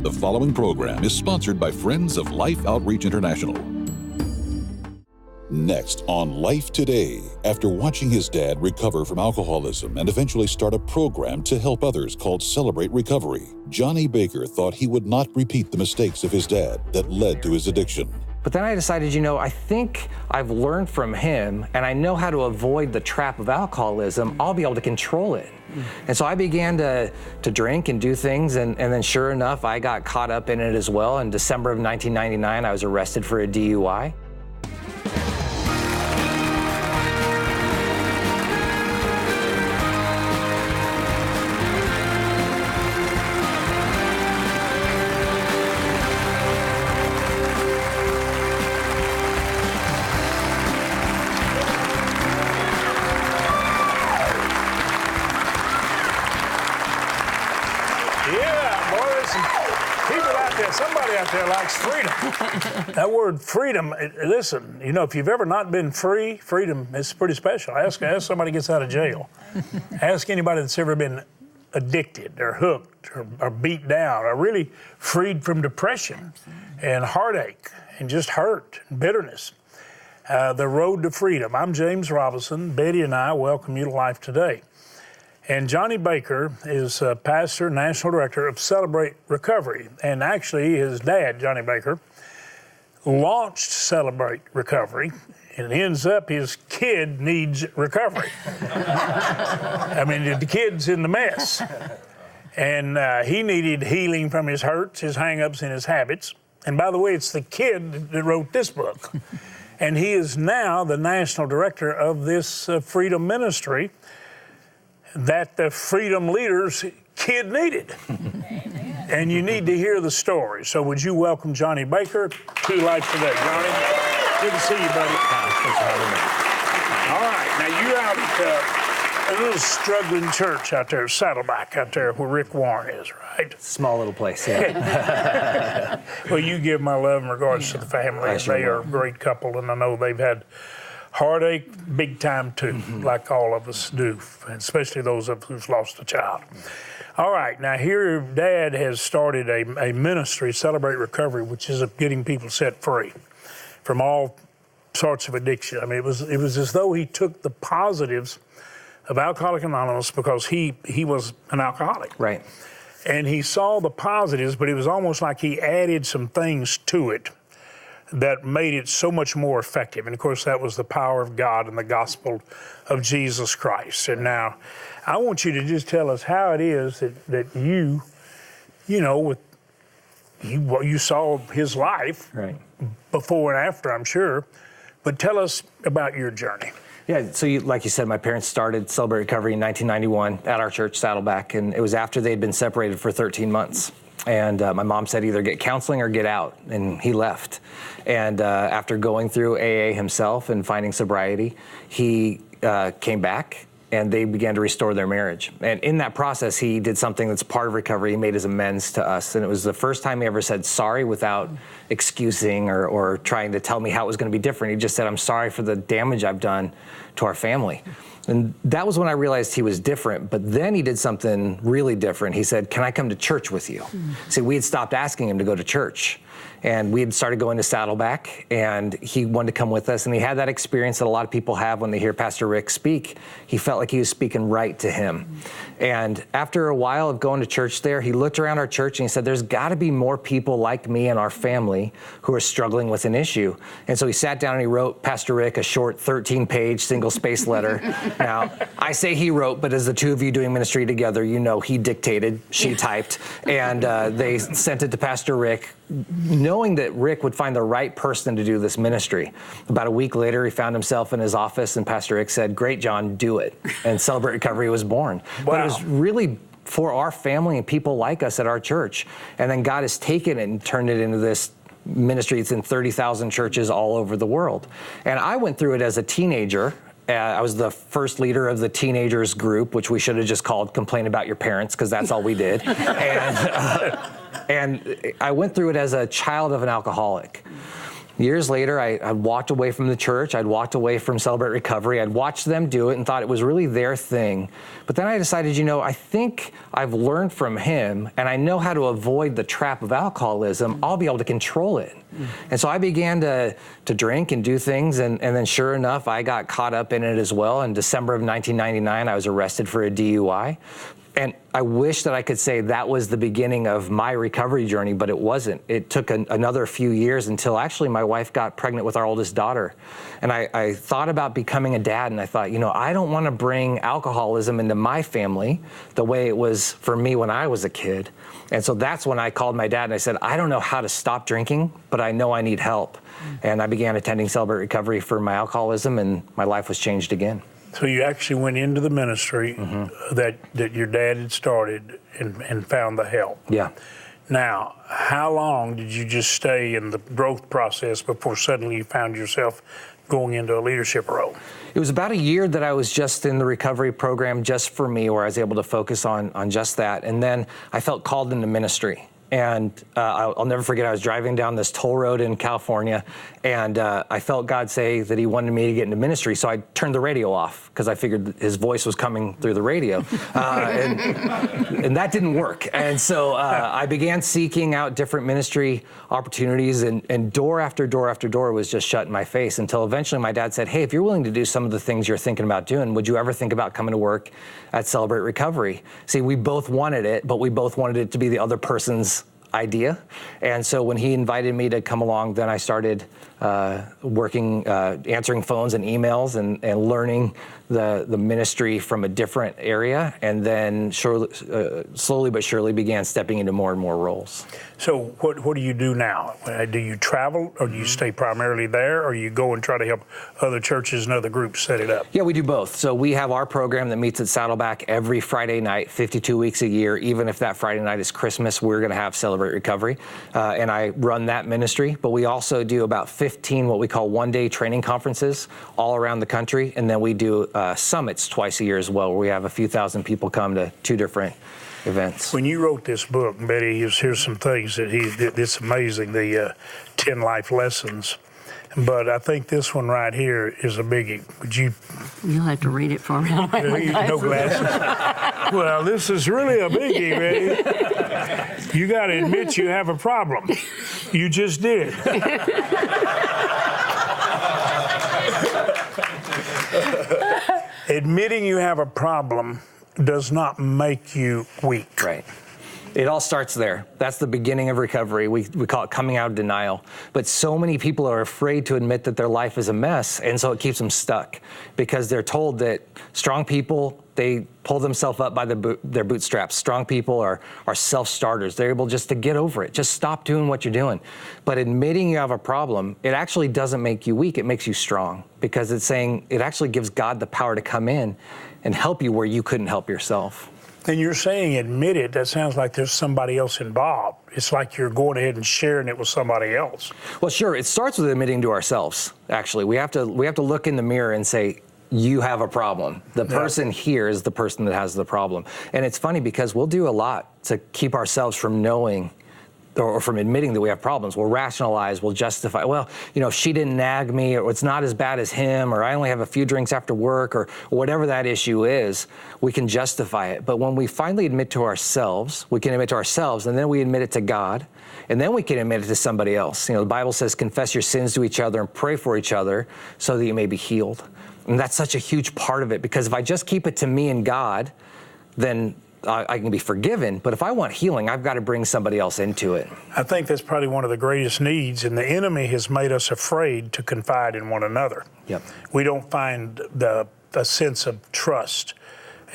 The following program is sponsored by Friends of Life Outreach International. Next on Life Today, after watching his dad recover from alcoholism and eventually start a program to help others called Celebrate Recovery, Johnny Baker thought he would not repeat the mistakes of his dad that led to his addiction. But then I decided, I think I've learned from him and I know how to avoid the trap of alcoholism. I'll be able to control it. And so I began to drink and do things, and then sure enough, I got caught up in it as well. In December of 1999, I was arrested for a DUI. Somebody out there likes freedom. That word freedom, listen, if you've ever not been free, freedom is pretty special. Ask somebody who gets out of jail. Ask anybody that's ever been addicted or hooked or beat down or really freed from depression and heartache and just hurt and bitterness. The road to freedom. I'm James Robinson. Betty and I welcome you to Life Today. And Johnny Baker is pastor, national director of Celebrate Recovery. And actually, his dad, Johnny Baker, launched Celebrate Recovery. And it ends up his kid needs recovery. I mean, the kid's in the mess. And he needed healing from his hurts, his hang-ups, and his habits. And by the way, it's the kid that wrote this book. And he is now the national director of this freedom ministry that the freedom leaders' kid needed. Amen. And you need to hear the story. So would you welcome Johnny Baker to Life Today? Johnny, good to see you, buddy. Thanks for having me. All right, now you're out at a little struggling church out there, Saddleback, out there where Rick Warren is, right? Small little place, yeah. Well, you give my love and regards to the family. They are a great couple, and I know they've had heartache big time too, like all of us do, especially those of us who've lost a child. All right, now here Dad has started a ministry, Celebrate Recovery, which is getting people set free from all sorts of addiction. I mean, it was as though he took the positives of Alcoholics Anonymous because he was an alcoholic. Right. And he saw the positives, but it was almost like he added some things to it that made it so much more effective. And of course, that was the power of God and the gospel of Jesus Christ. And now, I want you to just tell us how it is that you saw his life right. before and after, I'm sure, but tell us about your journey. Yeah, so like you said, my parents started Celebrate Recovery in 1991 at our church, Saddleback, and it was after they'd been separated for 13 months. And my mom said either get counseling or get out, and he left. And after going through AA himself and finding sobriety, he came back, and they began to restore their marriage. And in that process, he did something that's part of recovery. He made his amends to us, and it was the first time he ever said sorry without excusing or trying to tell me how it was going to be different. He just said, I'm sorry for the damage I've done to our family. And that was when I realized he was different, but then he did something really different. He said, can I come to church with you? See, we had stopped asking him to go to church, and we had started going to Saddleback, and he wanted to come with us, and he had that experience that a lot of people have when they hear Pastor Rick speak. He felt like he was speaking right to him. And after a while of going to church there, he looked around our church and he said, there's got to be more people like me and our family who are struggling with an issue. And so he sat down and he wrote Pastor Rick a short 13-page single-space letter. Now, I say he wrote, but as the two of you doing ministry together, he dictated, she typed, and they sent it to Pastor Rick, knowing that Rick would find the right person to do this ministry. About a week later, he found himself in his office, and Pastor Rick said, great, John, do it. And Celebrate Recovery was born. Wow. But it was really for our family and people like us at our church. And then God has taken it and turned it into this ministry. It's in 30,000 churches all over the world. And I went through it as a teenager. I was the first leader of the teenagers group, which we should have just called Complain About Your Parents, because that's all we did. And I went through it as a child of an alcoholic. Years later, I walked away from the church. I'd walked away from Celebrate Recovery. I'd watched them do it and thought it was really their thing. But then I decided, I think I've learned from him and I know how to avoid the trap of alcoholism. I'll be able to control it. And so I began to drink and do things. And then sure enough, I got caught up in it as well. In December of 1999, I was arrested for a DUI. And I wish that I could say that was the beginning of my recovery journey, but it wasn't. It took another few years until actually my wife got pregnant with our oldest daughter. And I thought about becoming a dad, and I thought, I don't want to bring alcoholism into my family the way it was for me when I was a kid. And so that's when I called my dad and I said, I don't know how to stop drinking, but I know I need help. And I began attending Celebrate Recovery for my alcoholism, and my life was changed again. So you actually went into the ministry that your dad had started and found the help. Yeah. Now, how long did you just stay in the growth process before suddenly you found yourself going into a leadership role? It was about a year that I was just in the recovery program just for me, where I was able to focus on just that. And then I felt called into ministry. And I'll never forget, I was driving down this toll road in California, and I felt God say that he wanted me to get into ministry. So I turned the radio off because I figured his voice was coming through the radio. And that didn't work. And so I began seeking out different ministry opportunities, and door after door after door was just shut in my face, until eventually my dad said, hey, if you're willing to do some of the things you're thinking about doing, would you ever think about coming to work at Celebrate Recovery? See, we both wanted it, but we both wanted it to be the other person's idea. And so when he invited me to come along, then I started working, answering phones and emails and learning the ministry from a different area, and then slowly but surely began stepping into more and more roles. So what do you do now? Do you travel, or do you stay primarily there, or you go and try to help other churches and other groups set it up? Yeah, we do both. So we have our program that meets at Saddleback every Friday night, 52 weeks a year. Even if that Friday night is Christmas, we're going to have Celebrate Recovery. And I run that ministry. But we also do about 15 what we call one-day training conferences all around the country. And then we do summits twice a year as well, where we have a few thousand people come to 2 different events. When you wrote this book, Betty, here's some things that it's amazing, the 10 life lessons. But I think this one right here is a biggie. You'll have to read it for me. No glasses. Well, this is really a biggie, Betty. You got to admit you have a problem. You just did. Admitting you have a problem does not make you weak. Right. It all starts there. That's the beginning of recovery. We call it coming out of denial. But so many people are afraid to admit that their life is a mess, and so it keeps them stuck because they're told that strong people, they pull themselves up by their bootstraps. Strong people are self-starters. They're able just to get over it. Just stop doing what you're doing. But admitting you have a problem, it actually doesn't make you weak. It makes you strong, because it's saying it actually gives God the power to come in and help you where you couldn't help yourself. And you're saying admit it, that sounds like there's somebody else involved. It's like you're going ahead and sharing it with somebody else. Well, sure, it starts with admitting to ourselves, actually. We have to look in the mirror and say, you have a problem. The person here is the person that has the problem. And it's funny because we'll do a lot to keep ourselves from knowing or from admitting that we have problems. We'll rationalize, we'll justify, well, she didn't nag me, or it's not as bad as him, or I only have a few drinks after work, or whatever that issue is, we can justify it. But when we finally admit to ourselves, we can admit to ourselves, and then we admit it to God, and then we can admit it to somebody else. The Bible says, confess your sins to each other and pray for each other so that you may be healed. And that's such a huge part of it, because if I just keep it to me and God, then I can be forgiven, but if I want healing, I've got to bring somebody else into it. I think that's probably one of the greatest needs, and the enemy has made us afraid to confide in one another. Yep. We don't find a sense of trust.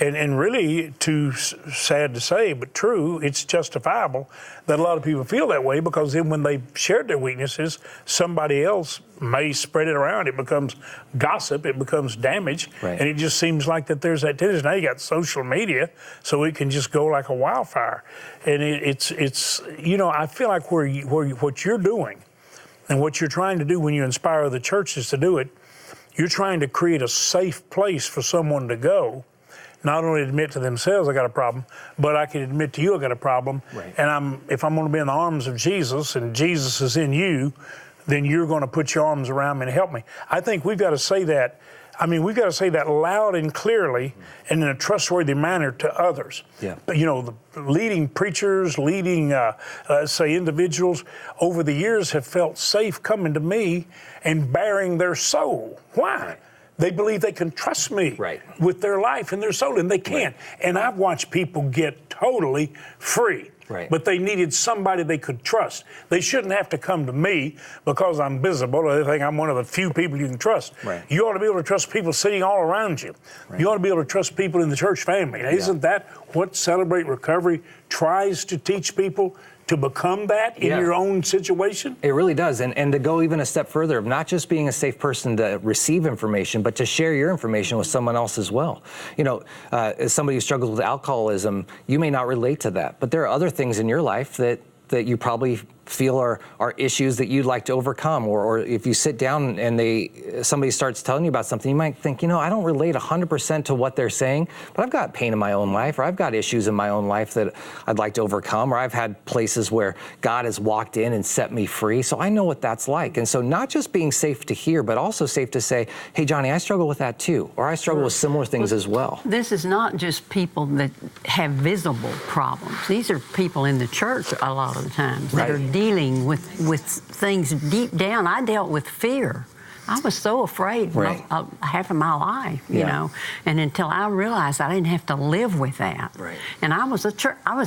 And really, too sad to say, but true, it's justifiable that a lot of people feel that way, because then when they shared their weaknesses, somebody else may spread it around. It becomes gossip, it becomes damage, right. And it just seems like that there's that tendency. Now you got social media, so it can just go like a wildfire. And it's I feel like what you're doing and what you're trying to do when you inspire other churches to do it, you're trying to create a safe place for someone to go. Not only admit to themselves I got a problem, but I can admit to you I got a problem. Right. And if I'm going to be in the arms of Jesus and Jesus is in you, then you're going to put your arms around me and help me. I think we've got to say that. I mean, we've got to say that loud and clearly and in a trustworthy manner to others. Yeah. You know, the leading preachers, leading, say, individuals over the years have felt safe coming to me and bearing their soul. Why? Right. They believe they can trust me with their life and their soul, and they can't. Right. And I've watched people get totally free. Right. But they needed somebody they could trust. They shouldn't have to come to me because I'm visible or they think I'm one of the few people you can trust. Right. You ought to be able to trust people sitting all around you. Right. You ought to be able to trust people in the church family. Now, isn't that what Celebrate Recovery tries to teach people? To become that in your own situation? It really does. And to go even a step further of not just being a safe person to receive information, but to share your information with someone else as well. You know, as somebody who struggles with alcoholism, you may not relate to that, but there are other things in your life that you probably feel are issues that you'd like to overcome, or if you sit down and somebody starts telling you about something, you might think, you know, I don't relate 100% to what they're saying, but I've got pain in my own life, or I've got issues in my own life that I'd like to overcome, or I've had places where God has walked in and set me free, so I know what that's like. And so not just being safe to hear, but also safe to say, hey, Johnny, I struggle with that too, or I struggle with similar things as well. This is not just people that have visible problems. These are people in the church a lot of the times that are dealing with things deep down. I dealt with fear. I was so afraid half of my life, you know, and until I realized I didn't have to live with that. Right. And I was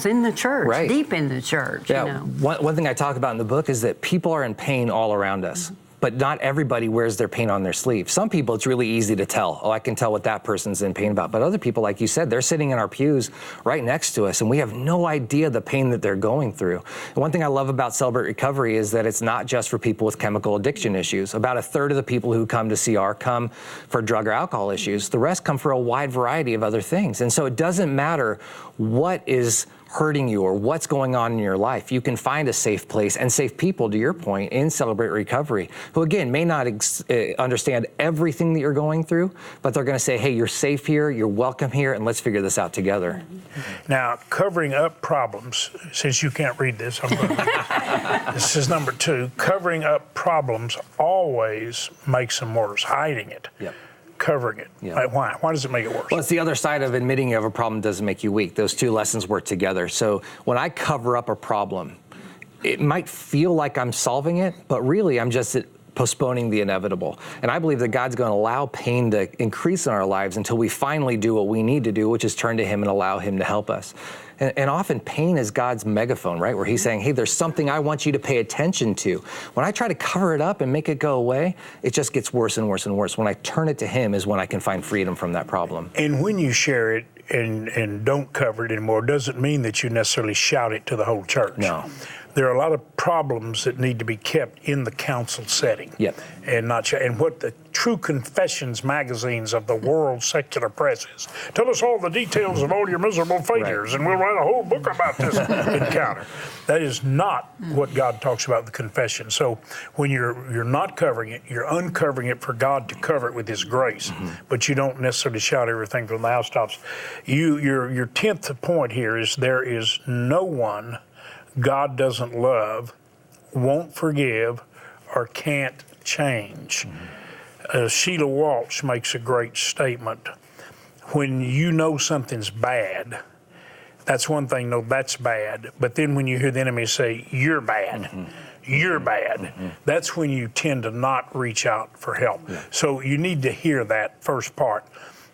in the church, deep in the church. Yeah. You know. One thing I talk about in the book is that people are in pain all around us. But not everybody wears their pain on their sleeve. Some people, it's really easy to tell. Oh, I can tell what that person's in pain about. But other people, like you said, they're sitting in our pews right next to us, and we have no idea the pain that they're going through. And one thing I love about Celebrate Recovery is that it's not just for people with chemical addiction issues. About a third of the people who come to CR come for drug or alcohol issues. The rest come for a wide variety of other things. And so it doesn't matter what is hurting you or what's going on in your life. You can find a safe place and safe people, to your point, in Celebrate Recovery, who again may not understand everything that you're going through, but they're going to say, hey, you're safe here, you're welcome here, and let's figure this out together. Now, covering up problems, since you can't read this, this is number 2. Covering up problems always makes them worse. Hiding it. Yep. Covering it. Yeah. Why? Why does it make it worse? Well, it's the other side of admitting you have a problem doesn't make you weak. Those two lessons work together. So when I cover up a problem, it might feel like I'm solving it, but really I'm just postponing the inevitable. And I believe that God's going to allow pain to increase in our lives until we finally do what we need to do, which is turn to Him and allow Him to help us. And often pain is God's megaphone, right? Where He's saying, hey, there's something I want you to pay attention to. When I try to cover it up and make it go away, it just gets worse and worse and worse. When I turn it to Him is when I can find freedom from that problem. And when you share it and don't cover it anymore, doesn't mean that you necessarily shout it to the whole church. No. There are a lot of problems that need to be kept in the council setting. Yep. And what the True Confessions magazines of the world secular press is. Tell us all the details of all your miserable failures, and we'll write a whole book about this encounter. That is not what God talks about in the confession. So when you're not covering it, you're uncovering it for God to cover it with His grace. But you don't necessarily shout everything from the housetops. Your 10th point here is there is no one God doesn't love, won't forgive, or can't change. Sheila Walsh makes a great statement. When you know something's bad, that's one thing, no, that's bad. But then when you hear the enemy say, you're bad, you're bad, that's when you tend to not reach out for help. So you need to hear that first part.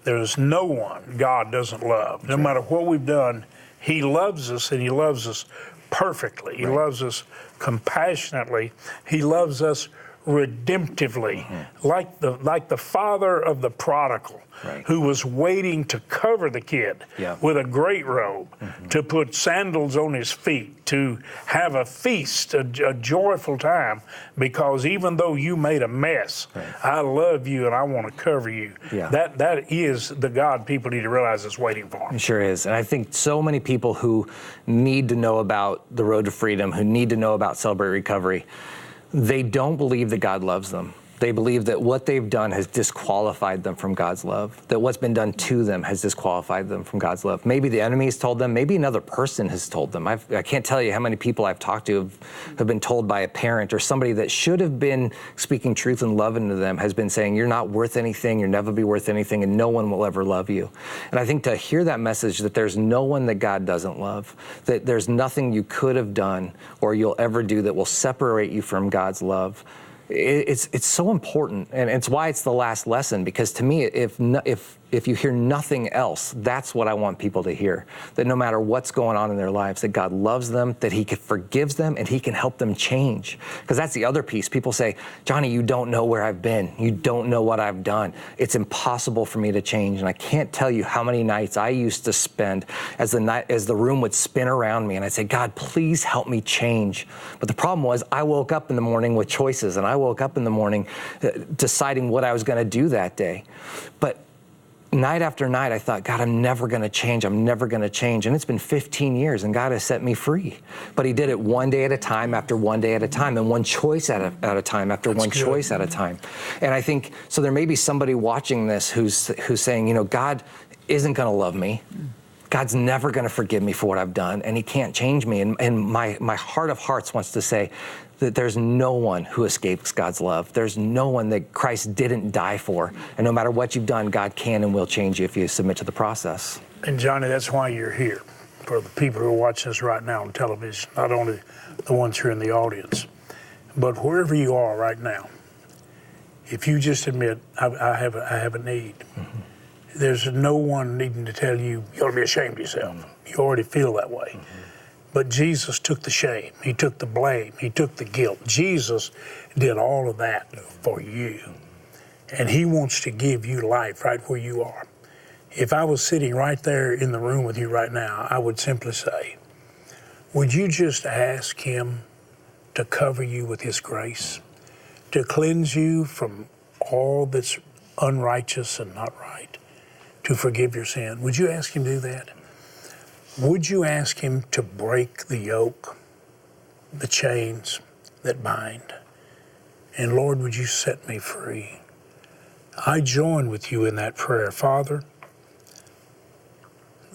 There's no one God doesn't love. No matter what we've done, He loves us, and He loves us perfectly. He loves us compassionately. He loves us redemptively, like the father of the prodigal, who was waiting to cover the kid with a great robe, to put sandals on his feet, to have a feast, a joyful time, because even though you made a mess, I love you and I want to cover you. That is the God people need to realize is waiting for them. It sure is. And I think so many people who need to know about the road to freedom, who need to know about Celebrate Recovery, they don't believe that God loves them. They believe that what they've done has disqualified them from God's love, that what's been done to them has disqualified them from God's love. Maybe the enemy has told them, maybe another person has told them. I can't tell you how many people I've talked to have been told by a parent or somebody that should have been speaking truth and love into them has been saying, you're not worth anything, you'll never be worth anything, and no one will ever love you. And I think to hear that message that there's no one that God doesn't love, that there's nothing you could have done or you'll ever do that will separate you from God's love, it's so important, and it's why it's the last lesson, because to me, if you hear nothing else, that's what I want people to hear, that no matter what's going on in their lives, that God loves them, that he forgives them, and he can help them change. Because that's the other piece. People say, Johnny, you don't know where I've been. You don't know what I've done. It's impossible for me to change. And I can't tell you how many nights I used to spend as the room would spin around me, and I'd say, God, please help me change. But the problem was I woke up in the morning with choices, and I woke up in the morning deciding what I was going to do that day. But night after night, I thought, God, I'm never going to change. I'm never going to change. And it's been 15 years, and God has set me free. But he did it one day at a time after one day at a time, and one choice at a time after one choice at a time. And I think, so there may be somebody watching this who's saying, God isn't going to love me. God's never going to forgive me for what I've done, and he can't change me. And my heart of hearts wants to say that there's no one who escapes God's love. There's no one that Christ didn't die for. And no matter what you've done, God can and will change you if you submit to the process. And Johnny, that's why you're here, for the people who are watching us right now on television, not only the ones who are in the audience, but wherever you are right now, if you just admit, I have a need, there's no one needing to tell you, you ought to be ashamed of yourself. You already feel that way. But Jesus took the shame, he took the blame, he took the guilt. Jesus did all of that for you. And he wants to give you life right where you are. If I was sitting right there in the room with you right now, I would simply say, would you just ask him to cover you with his grace, to cleanse you from all that's unrighteous and not right, to forgive your sin? Would you ask him to do that? Would you ask him to break the yoke, the chains that bind? And Lord, would you set me free? I join with you in that prayer. Father,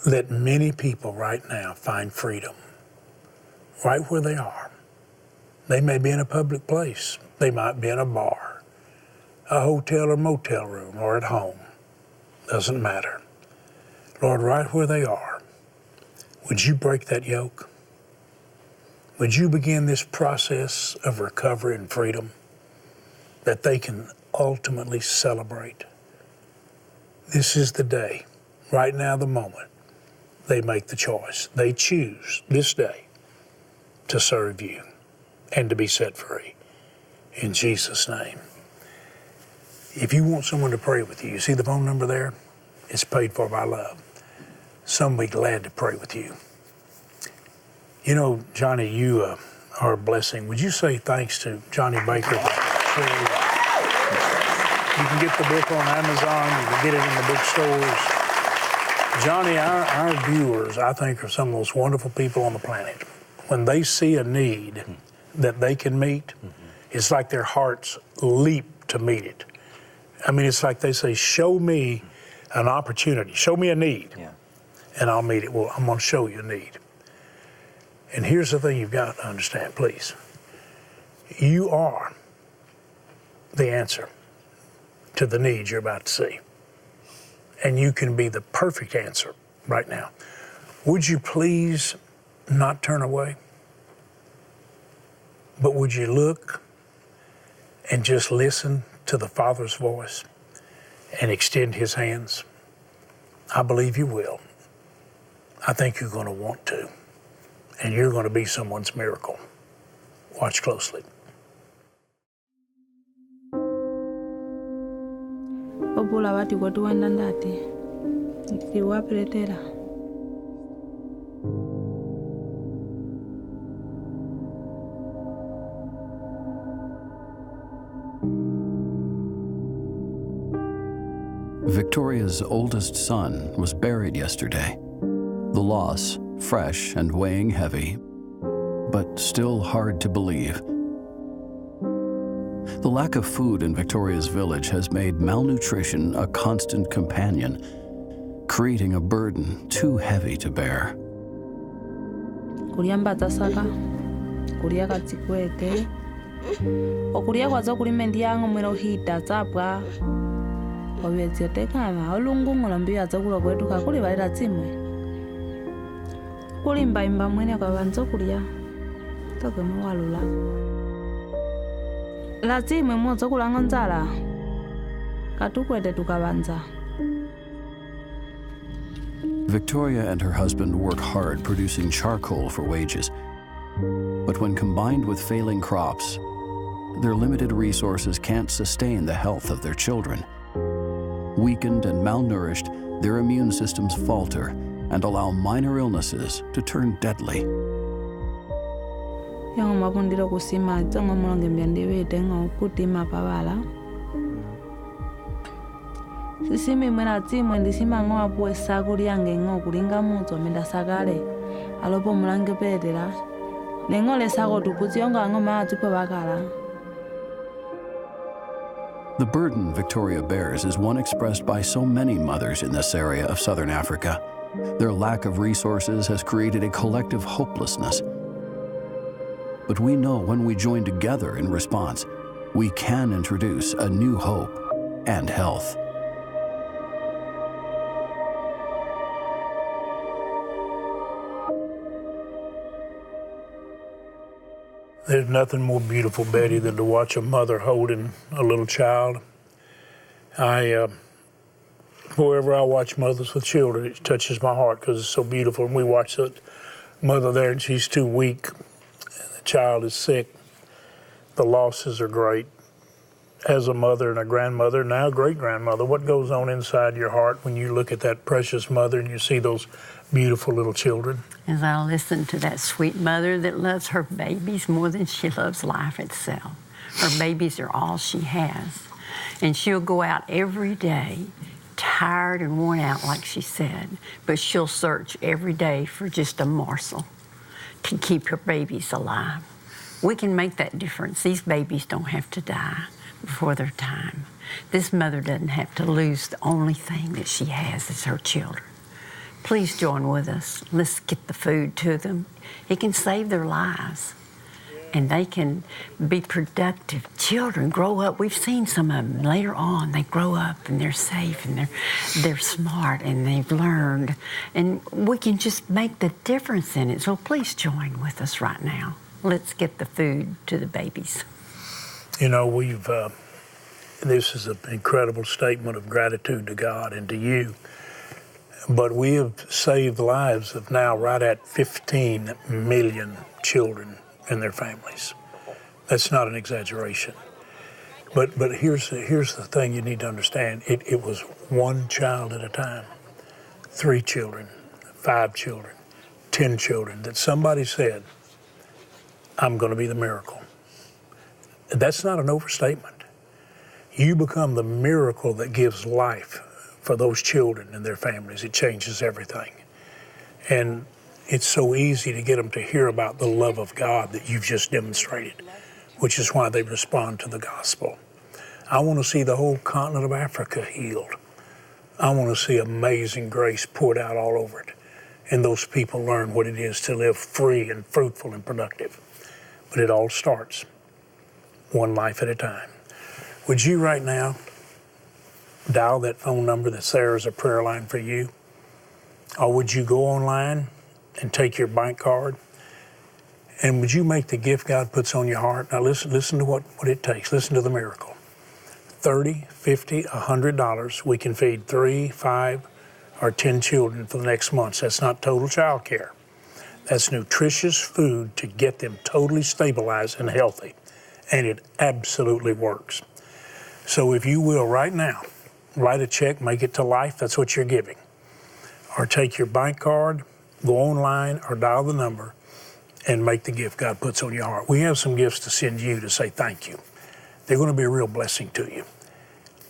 let many people right now find freedom right where they are. They may be in a public place. They might be in a bar, a hotel or motel room, or at home. Doesn't matter. Lord, right where they are, would you break that yoke? Would you begin this process of recovery and freedom that they can ultimately celebrate? This is the day, right now, the moment, they make the choice. They choose this day to serve you and to be set free. In Jesus' name. If you want someone to pray with you see the phone number there? It's paid for by love. Some will be glad to pray with you. You know, Johnny, you are a blessing. Would you say thanks to Johnny Baker? You can get the book on Amazon. You can get it in the bookstores. Johnny, our viewers, I think, are some of the most wonderful people on the planet. When they see a need that they can meet, it's like their hearts leap to meet it. I mean, it's like they say, show me an opportunity, show me a need, and I'll meet it. Well, I'm going to show you a need. And here's the thing you've got to understand, please. You are the answer to the need you're about to see. And you can be the perfect answer right now. Would you please not turn away? But would you look and just listen to the Father's voice and extend his hands? I believe you will. I think you're going to want to. And you're going to be someone's miracle. Watch closely. Opula wati watu wenda ndati. Kiwapiretera. Victoria's oldest son was buried yesterday. The loss, fresh and weighing heavy, but still hard to believe. The lack of food in Victoria's village has made malnutrition a constant companion, creating a burden too heavy to bear. Kulia mbatasaka, kulia katsikwete, okulia kwazo kulimendiango mwero hita tsapwa. Obyetsi tekama olungungola mbia tsakula kwetu kakuli balira tsimwe. Kulimba imba mwene kwa banzo kulia. Toke mwalula. La tsimwe mwozo kulanga nzala. Katukwete tukabanza. Victoria and her husband work hard producing charcoal for wages. But when combined with failing crops, their limited resources can't sustain the health of their children. Weakened and malnourished, their immune systems falter and allow minor illnesses to turn deadly. Yang mapundiro kusima tsongo mulonge mbyandebe tengo kutima pabala. Sisimi mwena tsimwe ndisima ngoa puesa kuliange ngo kulinga muzo menda sagale. Alopo mulange pedera. Nengo le sago tukuzionga ngo maa tupo bakala. The burden Victoria bears is one expressed by so many mothers in this area of southern Africa. Their lack of resources has created a collective hopelessness. But we know when we join together in response, we can introduce a new hope and health. There's nothing more beautiful, Betty, than to watch a mother holding a little child. Wherever I watch mothers with children, it touches my heart because it's so beautiful. And we watch that mother there, and she's too weak. The child is sick. The losses are great. As a mother and a grandmother, now great-grandmother, what goes on inside your heart when you look at that precious mother and you see those beautiful little children? As I listen to that sweet mother that loves her babies more than she loves life itself. Her babies are all she has. And she'll go out every day, tired and worn out, like she said, but she'll search every day for just a morsel to keep her babies alive. We can make that difference. These babies don't have to die before their time. This mother doesn't have to lose the only thing that she has is her children. Please join with us. Let's get the food to them. It can save their lives. And they can be productive. Children grow up. We've seen some of them later on. They grow up and they're safe and they're smart and they've learned. And we can just make the difference in it. So please join with us right now. Let's get the food to the babies. You know, this is an incredible statement of gratitude to God and to you. But we have saved the lives of now right at 15 million children and their families. That's not an exaggeration. But here's the thing you need to understand. It was one child at a time, 3 children, 5 children, 10 children, that somebody said, I'm going to be the miracle. That's not an overstatement. You become the miracle that gives life for those children and their families. It changes everything. And it's so easy to get them to hear about the love of God that you've just demonstrated, which is why they respond to the gospel. I want to see the whole continent of Africa healed. I want to see amazing grace poured out all over it. And those people learn what it is to live free and fruitful and productive. But it all starts one life at a time. Would you right now dial that phone number that's there as a prayer line for you? Or would you go online and take your bank card? And would you make the gift God puts on your heart? Now listen to what it takes. Listen to the miracle. $30, $50, $100. We can feed 3, 5, or 10 children for the next month. That's not total child care. That's nutritious food to get them totally stabilized and healthy. And it absolutely works. So if you will right now, write a check, make it to life, that's what you're giving. Or take your bank card, go online or dial the number and make the gift God puts on your heart. We have some gifts to send you to say thank you. They're going to be a real blessing to you.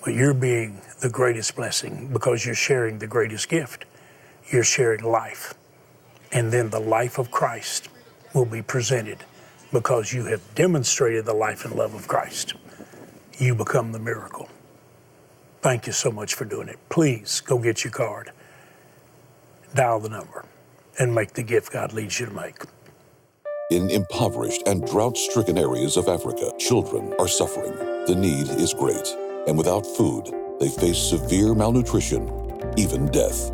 But you're being the greatest blessing because you're sharing the greatest gift. You're sharing life. And then the life of Christ will be presented because you have demonstrated the life and love of Christ. you become the miracle. Thank you so much for doing it. Please go get your card, dial the number, and make the gift God leads you to make. In impoverished and drought-stricken areas of Africa, children are suffering. The need is great, and without food, they face severe malnutrition, even death.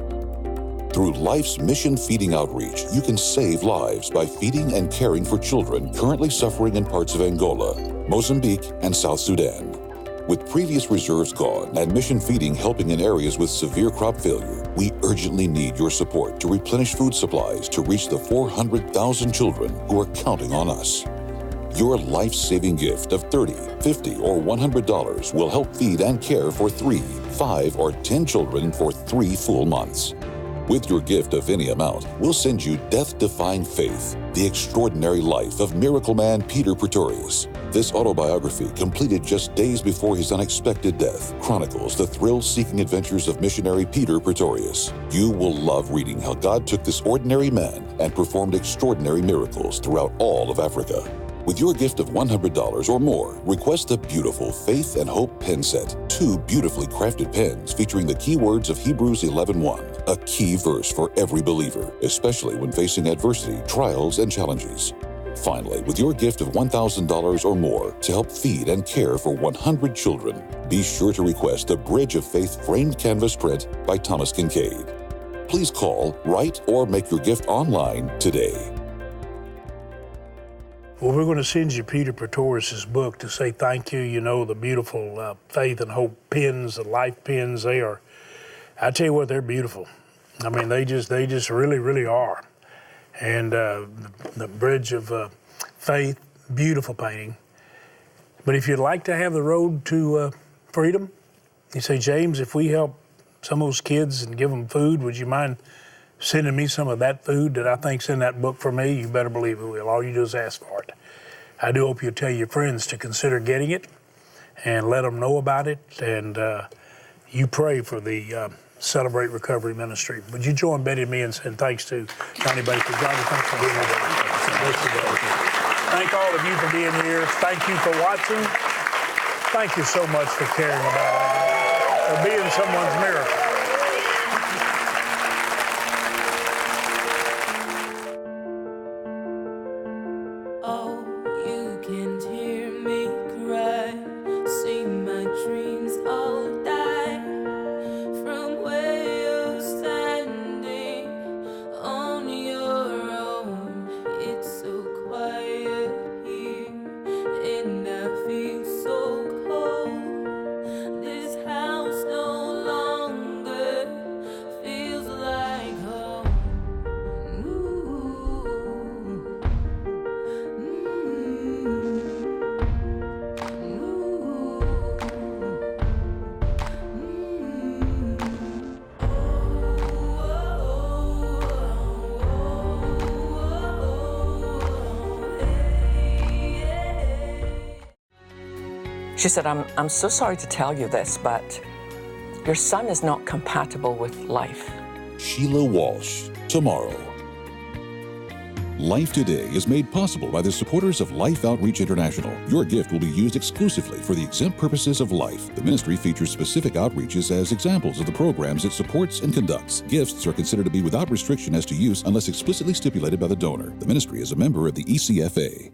Through Life's Mission Feeding Outreach, you can save lives by feeding and caring for children currently suffering in parts of Angola, Mozambique, and South Sudan. With previous reserves gone and mission feeding helping in areas with severe crop failure, we urgently need your support to replenish food supplies to reach the 400,000 children who are counting on us. Your life-saving gift of $30, $50, or $100 will help feed and care for 3, 5, or 10 children for 3 full months. With your gift of any amount, we'll send you Death-Defying Faith, the extraordinary life of miracle man Peter Pretorius. This autobiography, completed just days before his unexpected death, chronicles the thrill-seeking adventures of missionary Peter Pretorius. You will love reading how God took this ordinary man and performed extraordinary miracles throughout all of Africa. With your gift of $100 or more, request the beautiful Faith and Hope pen set, 2 beautifully crafted pens featuring the key words of Hebrews 11:1, a key verse for every believer, especially when facing adversity, trials, and challenges. Finally, with your gift of $1,000 or more to help feed and care for 100 children, be sure to request the Bridge of Faith framed canvas print by Thomas Kincaid. Please call, write, or make your gift online today. Well, we're going to send you Peter Pretorius' book to say thank you. You know, the beautiful Faith and Hope pens, the life pens, they are, I tell you what, they're beautiful. I mean, they just really, really are. And the Bridge of Faith, beautiful painting. But if you'd like to have the road to freedom, you say, James, if we help some of those kids and give them food, would you mind sending me some of that food that I think's in that book for me? You better believe it will. All you do is ask for it. I do hope you'll tell your friends to consider getting it and let them know about it. And you pray for the Celebrate Recovery Ministry. Would you join Betty and me in saying thanks to Johnny Baker? Johnny, thanks for being here. Thank all of you for being here. Thank you for watching. Thank you so much for caring about us, for being someone's miracle. She said, I'm so sorry to tell you this, but your son is not compatible with life. Sheila Walsh, tomorrow. Life Today is made possible by the supporters of Life Outreach International. Your gift will be used exclusively for the exempt purposes of life. The ministry features specific outreaches as examples of the programs it supports and conducts. Gifts are considered to be without restriction as to use unless explicitly stipulated by the donor. The ministry is a member of the ECFA.